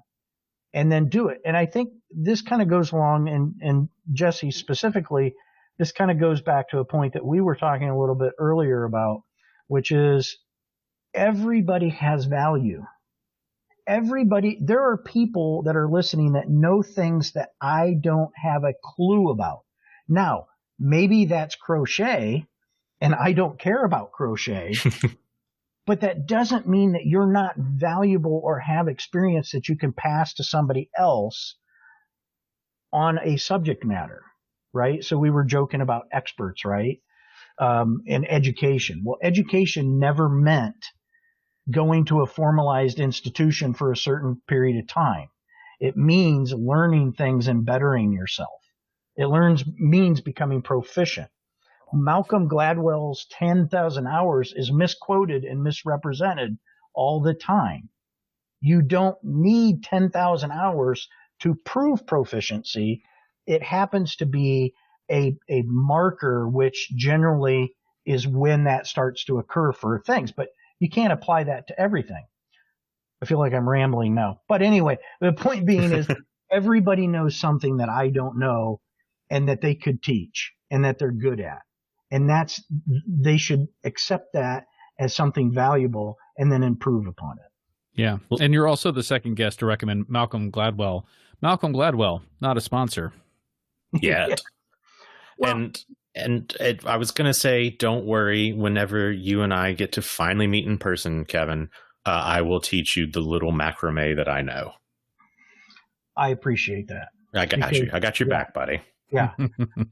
and then do it. And I think this kind of goes along, and Jesse specifically, this kind of goes back to a point that we were talking a little bit earlier about, which is everybody has value. There are people that are listening that know things that I don't have a clue about. Now, maybe that's crochet, and I don't care about crochet, But that doesn't mean that you're not valuable or have experience that you can pass to somebody else on a subject matter, right? So we were joking about experts, right? In education. Well, education never meant going to a formalized institution for a certain period of time. It means learning things and bettering yourself. It means becoming proficient. Malcolm Gladwell's 10,000 hours is misquoted and misrepresented all the time. You don't need 10,000 hours to prove proficiency. It happens to be a marker, which generally is when that starts to occur for things, but you can't apply that to everything. I feel like I'm rambling now. But anyway, the point being is everybody knows something that I don't know and that they could teach and that they're good at. And they should accept that as something valuable and then improve upon it. Yeah. And you're also the second guest to recommend Malcolm Gladwell. Malcolm Gladwell, not a sponsor. Yet. Well, I was going to say, don't worry. Whenever you and I get to finally meet in person, Kevin, I will teach you the little macrame that I know. I appreciate that. I got you. I got your back, buddy. Yeah.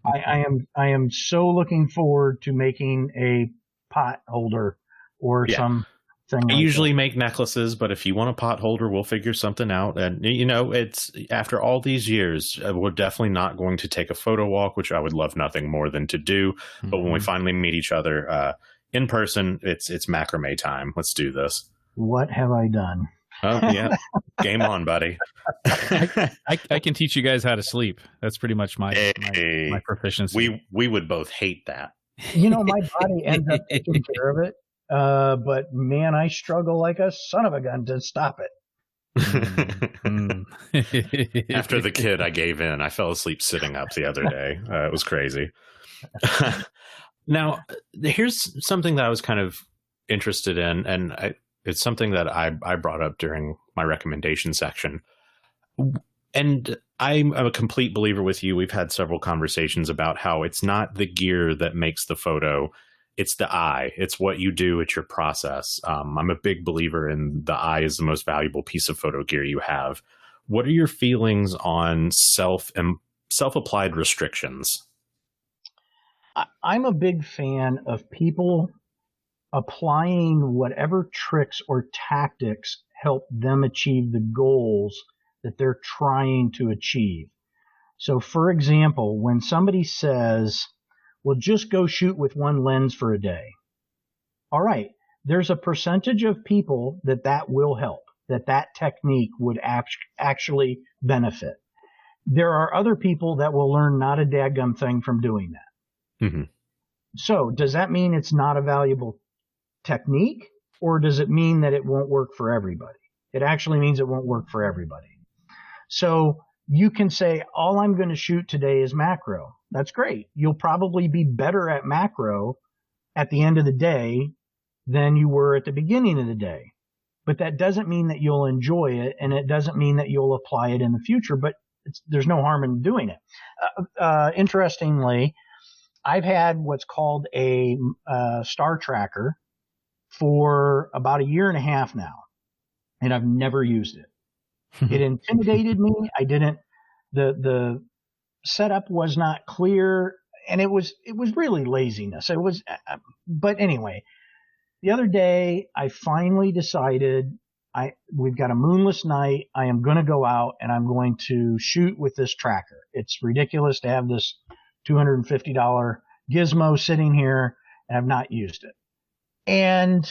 I am so looking forward to making a pot holder or something. I usually make necklaces, but if you want a pot holder, we'll figure something out. And, it's after all these years, we're definitely not going to take a photo walk, which I would love nothing more than to do. Mm-hmm. But when we finally meet each other in person, it's macrame time. Let's do this. What have I done? Oh, yeah. Game on, buddy. I can teach you guys how to sleep. That's pretty much my proficiency. We would both hate that. My body ends up taking care of it. But man, I struggle like a son of a gun to stop it. After the kid, I gave in. I fell asleep sitting up the other day. It was crazy. Now, here's something that I was kind of interested in, and it's something that I brought up during my recommendation section. And I'm a complete believer with you. We've had several conversations about how it's not the gear that makes the photo. It's the eye. It's what you do. It's your process. I'm a big believer in the eye is the most valuable piece of photo gear you have. What are your feelings on self-applied restrictions? I'm a big fan of people applying whatever tricks or tactics help them achieve the goals that they're trying to achieve. So, for example, when somebody says, well, just go shoot with one lens for a day. All right. There's a percentage of people that will help, that technique would actually benefit. There are other people that will learn not a dadgum thing from doing that. Mm-hmm. So does that mean it's not a valuable technique, or does it mean that it won't work for everybody? It actually means it won't work for everybody. So you can say, all I'm going to shoot today is macro. That's great. You'll probably be better at macro at the end of the day than you were at the beginning of the day. But that doesn't mean that you'll enjoy it, and it doesn't mean that you'll apply it in the future, but there's no harm in doing it. Interestingly, I've had what's called a star tracker for about a year and a half now, and I've never used it. It intimidated me. The setup was not clear, and it was really laziness. But anyway, the other day I finally decided we've got a moonless night. I am going to go out and I'm going to shoot with this tracker. It's ridiculous to have this $250 gizmo sitting here, and I've not used it. And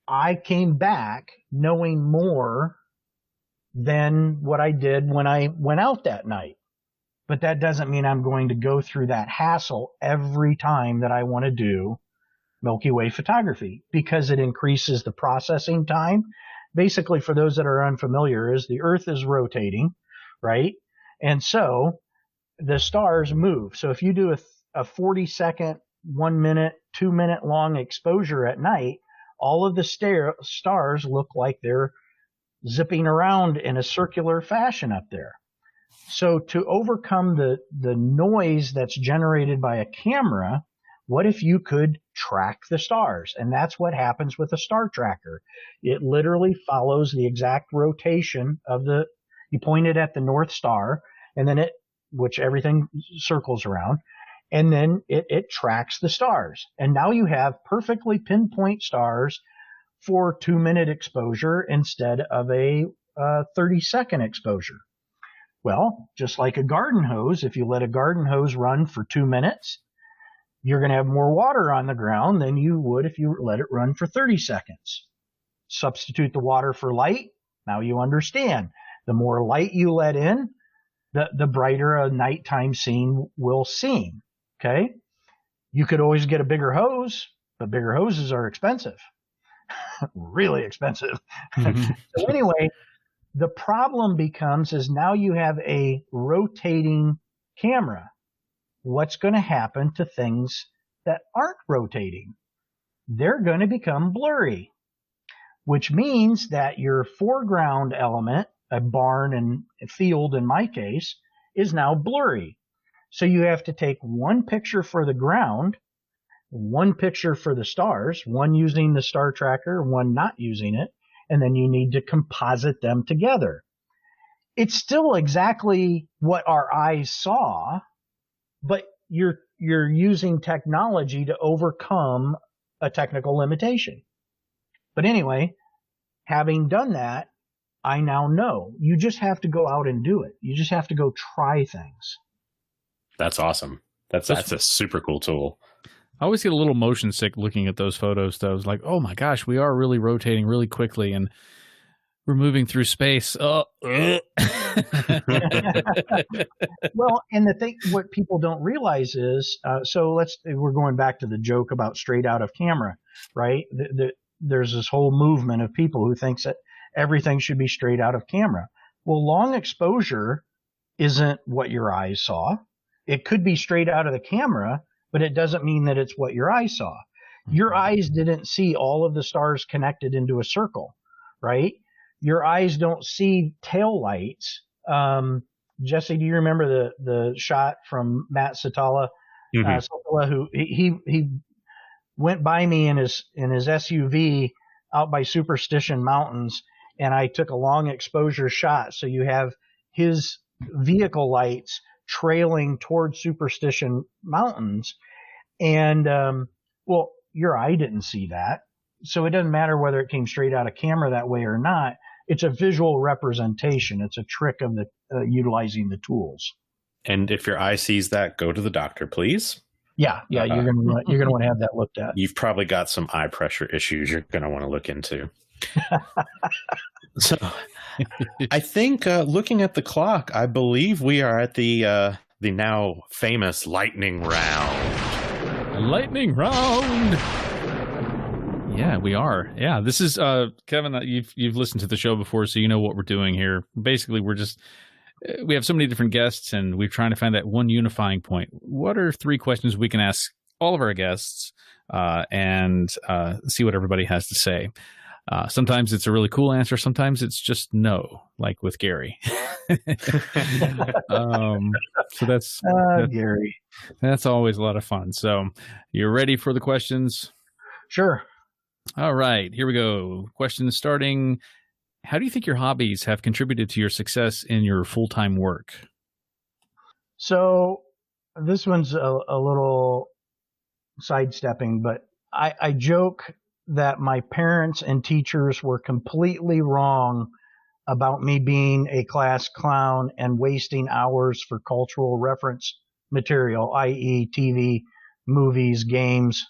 I came back knowing more than what I did when I went out that night. But that doesn't mean I'm going to go through that hassle every time that I want to do Milky Way photography, because it increases the processing time. Basically, for those that are unfamiliar, is the Earth is rotating, right? And so the stars move. So if you do a 40-second, 1 minute, 2 minute long exposure at night, all of the stars look like they're zipping around in a circular fashion up there. So to overcome the noise that's generated by a camera, what if you could track the stars. And that's what happens with a star tracker. It literally follows the exact rotation of you point it at the North Star, and then which everything circles around, and then it tracks the stars. And now you have perfectly pinpoint stars for 2-minute exposure instead of a 30-second exposure. Well, just like a garden hose, if you let a garden hose run for 2 minutes, you're going to have more water on the ground than you would if you let it run for 30 seconds. Substitute the water for light. Now you understand. The more light you let in, the brighter a nighttime scene will seem. Okay? You could always get a bigger hose, but bigger hoses are expensive. Really expensive. So anyway, the problem becomes is now you have a rotating camera. What's going to happen to things that aren't rotating? They're going to become blurry, which means that your foreground element, a barn and a field in my case, is now blurry. So you have to take one picture for the ground, one picture for the stars, one using the star tracker, one not using it, and then you need to composite them together. It's still exactly what our eyes saw, but you're using technology to overcome a technical limitation. But anyway, having done that, I now know you just have to go out and do it. You just have to go try things. That's awesome. That's a super cool tool. I always get a little motion sick looking at those photos, though. It's like, oh my gosh, we are really rotating really quickly and we're moving through space. Oh. Well, and the thing, what people don't realize is, we're going back to the joke about straight out of camera, right? There's this whole movement of people who thinks that everything should be straight out of camera. Well, long exposure isn't what your eyes saw. It could be straight out of the camera, but it doesn't mean that it's what your eyes saw. Your eyes didn't see all of the stars connected into a circle, right? Your eyes don't see tail lights. Jesse, do you remember the shot from Matt Siltala? Siltala, who he went by me in his SUV out by Superstition Mountains, and I took a long exposure shot. So you have his vehicle lights trailing toward Superstition Mountains, and well, your eye didn't see that, so it doesn't matter whether it came straight out of camera that way or not. It's a visual representation. It's a trick of the utilizing the tools. And if your eye sees that, go to the doctor, please. Yeah, you're gonna want to have that looked at. You've probably got some eye pressure issues you're gonna want to look into. So, I think looking at the clock, I believe we are at the now famous lightning round. Lightning round. Yeah, we are. Yeah, this is Kevin. You've listened to the show before, so you know what we're doing here. Basically, we have so many different guests, and we're trying to find that one unifying point. What are 3 questions we can ask all of our guests and see what everybody has to say? Sometimes it's a really cool answer. Sometimes it's just no, like with Gary. So that's Gary. That's always a lot of fun. So you're ready for the questions? Sure. All right, here we go. Questions starting. How do you think your hobbies have contributed to your success in your full-time work? So this one's a little sidestepping, but I joke that my parents and teachers were completely wrong about me being a class clown and wasting hours for cultural reference material, i.e. TV, movies, games,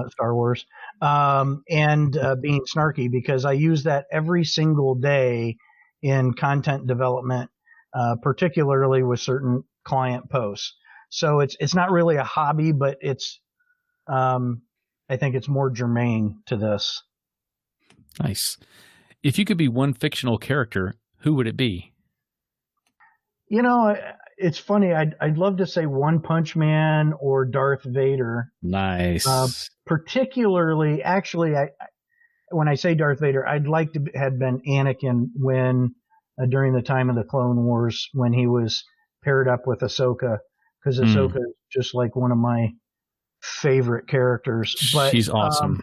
Star Wars, and being snarky, because I use that every single day in content development, particularly with certain client posts. So it's not really a hobby, but it's I think it's more germane to this. Nice. If you could be one fictional character, who would it be? You know, it's funny. I'd love to say One Punch Man or Darth Vader. Nice. Particularly, actually, when I say Darth Vader, I'd like to have been Anakin when during the time of the Clone Wars when he was paired up with Ahsoka, because Ahsoka is just like one of my favorite characters. But she's awesome.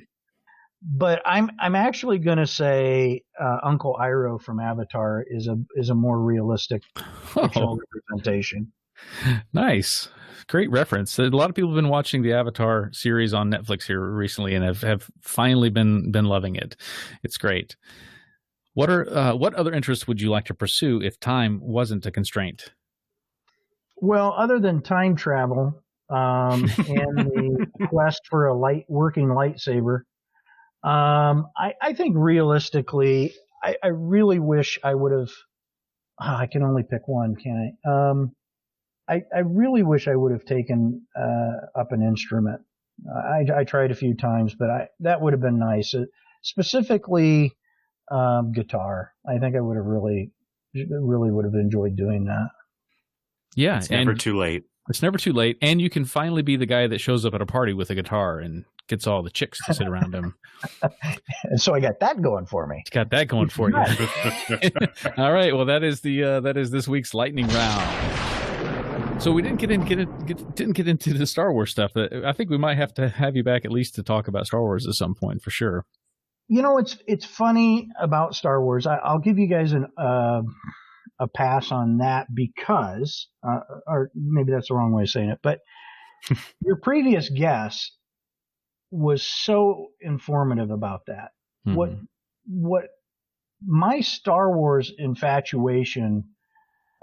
But I'm actually going to say Uncle Iroh from Avatar is a more realistic fictional representation. Nice. Great reference. A lot of people have been watching the Avatar series on Netflix here recently and have finally been loving it. It's great. What other interests would you like to pursue if time wasn't a constraint? Well, other than time travel and the quest for a working lightsaber, I think realistically, I really wish I would have. I can only pick one, can I? I really wish I would have taken up an instrument. I tried a few times, but that would have been nice. Specifically, guitar. I think I would have really would have enjoyed doing that. Yeah, it's never too late. It's never too late, and you can finally be the guy that shows up at a party with a guitar and gets all the chicks to sit around him. And so I got that going for me. Got that going for you. All right. Well, that is this week's lightning round. So we didn't get into the Star Wars stuff. I think we might have to have you back at least to talk about Star Wars at some point for sure. You know, it's funny about Star Wars. I'll give you guys a pass on that because, or maybe that's the wrong way of saying it, but your previous guest was so informative about that. Mm-hmm. What my Star Wars infatuation,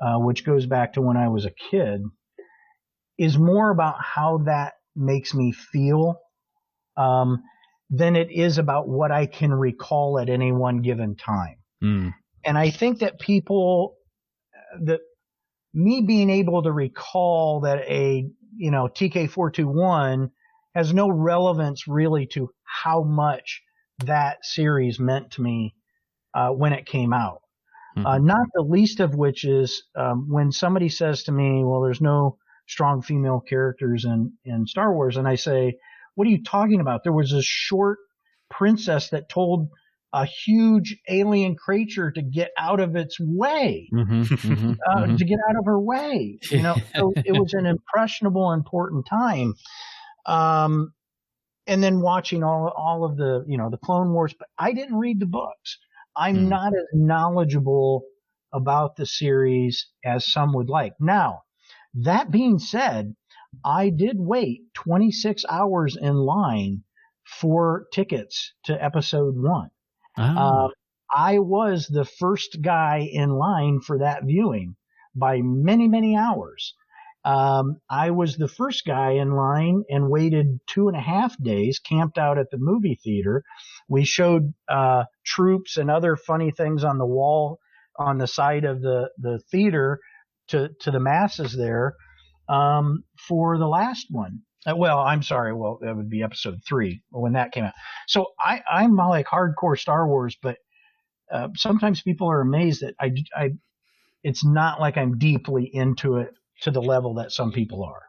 which goes back to when I was a kid, is more about how that makes me feel than it is about what I can recall at any one given time. Mm. And I think that me being able to recall that a TK421 has no relevance really to how much that series meant to me when it came out. Mm-hmm. Not the least of which is when somebody says to me, well, there's no strong female characters in Star Wars. And I say, what are you talking about? There was a short princess that told a huge alien creature to get out of its way, to get out of her way. So it was an impressionable, important time. And then watching all of the, the Clone Wars, but I didn't read the books. I'm not as knowledgeable about the series as some would like. Now, that being said, I did wait 26 hours in line for tickets to episode 1. Oh. I was the first guy in line for that viewing by many, many hours. I was the first guy in line and waited 2.5 days, camped out at the movie theater. We showed troops and other funny things on the wall on the side of the theater to the masses there for the last one. Well, I'm sorry. Well, that would be episode 3 when that came out. So I'm like hardcore Star Wars, but sometimes people are amazed that I it's not like I'm deeply into it to the level that some people are.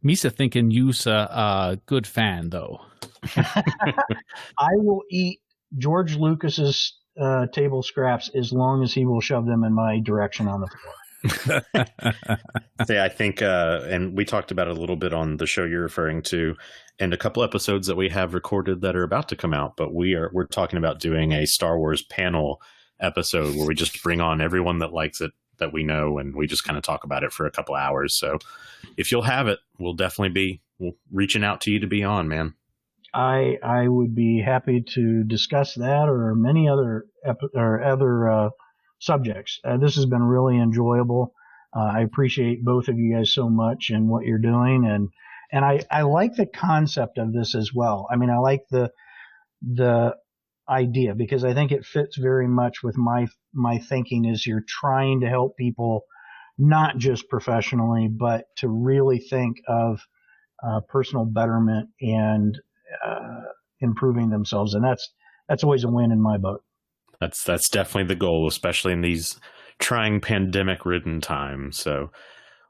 Misa thinking you's a good fan, though. I will eat George Lucas's table scraps as long as he will shove them in my direction on the floor. I think, and we talked about it a little bit on the show you're referring to, and a couple episodes that we have recorded that are about to come out. But we're talking about doing a Star Wars panel episode where we just bring on everyone that likes it that we know, and we just kind of talk about it for a couple hours. So if you'll have it, we'll definitely be reaching out to you to be on, man. I would be happy to discuss that or many other subjects. This has been really enjoyable. I appreciate both of you guys so much and what you're doing, and I like the concept of this as well. I mean, I like the idea because I think it fits very much with my thinking. Is you're trying to help people not just professionally, but to really think of personal betterment and improving themselves, and that's always a win in my book. That's definitely the goal, especially in these trying pandemic-ridden times. So,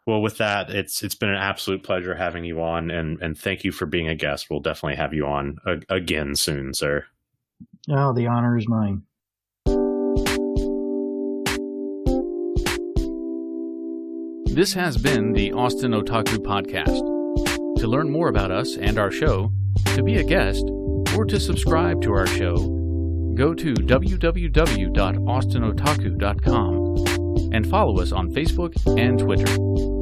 well, with that, it's been an absolute pleasure having you on, and thank you for being a guest. We'll definitely have you on again soon, sir. Oh, the honor is mine. This has been the Austin Otaku Podcast. To learn more about us and our show, to be a guest, or to subscribe to our show, go to www.austinotaku.com and follow us on Facebook and Twitter.